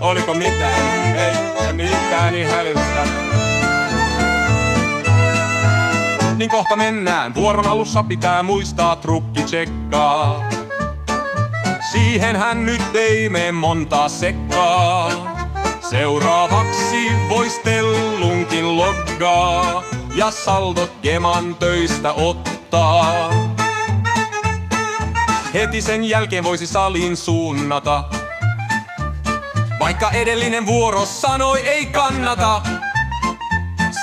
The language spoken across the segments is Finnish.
Oliko mitään? Ei mitään niin hälystä. Niin kohta mennään, vuoron alussa pitää muistaa trukki tsekkaa. Siihen hän nyt ei mene montaa sekkaa. Seuraavaksi voistellunkin loggaa ja saldot Geman töistä ottaa. Heti sen jälkeen voisi saliin suunnata, vaikka edellinen vuoro sanoi ei kannata.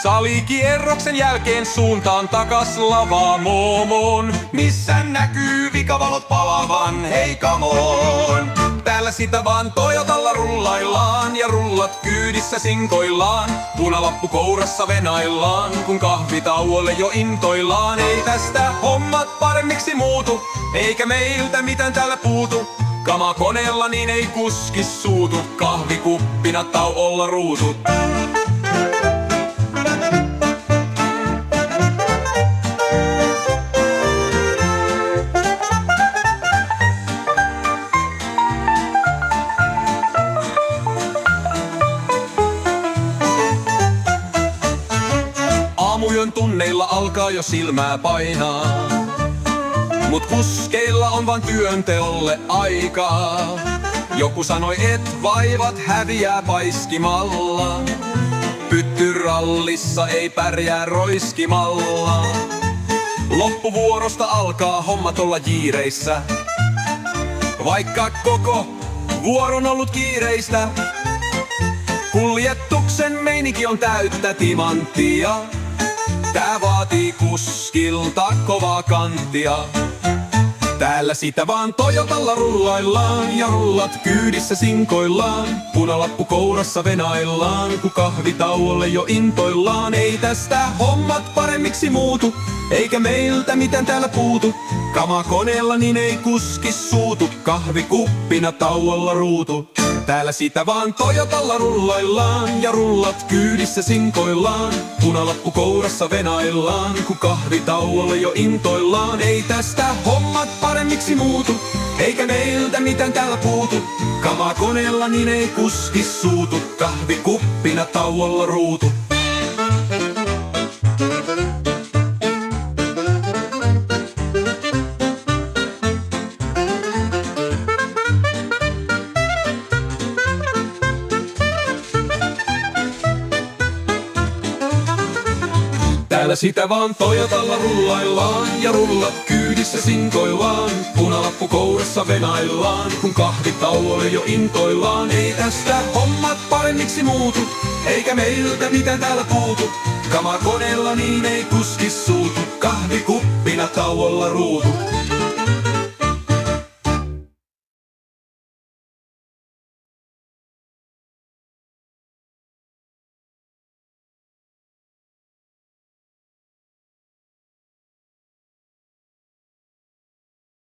Salikierroksen jälkeen suuntaan takas lavamoomoon, missä näkyy vikavalot palavan, hei come on. Täällä sitä vaan Toyotalla rullaillaan ja rullat kyydissä sinkoillaan. Punalappu kourassa venaillaan, kun kahvitauolle jo intoillaan. Ei tästä hommat paremmiksi muutu, eikä meiltä mitään täällä puutu. Kama koneella niin ei kuski suutu, kahvikuppina tauolla ruutu. Aamuyön tunneilla alkaa jo silmää painaa, mut kuskeilla on vaan työnteolle aikaa. Joku sanoi, et vaivat häviää paiskimalla, pyttyrallissa ei pärjää roiskimalla. Loppuvuorosta alkaa hommat olla jiireissä, vaikka koko vuoron ollut kiireistä. Kuljetuksen meininki on täyttä timanttia, tää vaatii kuskilta kovaa kanttia. Täällä sitä vaan Toyotalla rullaillaan ja rullat kyydissä sinkoillaan. Punalappu kourassa venaillaan, kun kahvitauolle jo intoillaan. Ei tästä hommat paremmiksi muutu, eikä meiltä mitään täällä puutu. Kama koneella niin ei kuski suutu, kahvikuppina tauolla ruutu. Täällä sitä vaan Toyotalla rullaillaan ja rullat kyydissä sinkoillaan. Punalappu kourassa venaillaan, kun kahvitauolle jo intoillaan. Ei tästä hommat paremmiksi muutu, eikä meiltä mitään täällä puutu. Kama koneella niin ei kuski suutu, kahvikuppina tauolla ruutu. Täällä sitä vaan Toyotalla rullaillaan ja rullat kyydissä sinkoillaan. Punalappu kourassa venaillaan, kun kahvitauolle jo intoillaan. Ei tästä hommat paremmiksi muutu, eikä meiltä mitään täällä puutu. Kama koneella niin ei kuski suutu, kahvikuppina tauolla ruutu.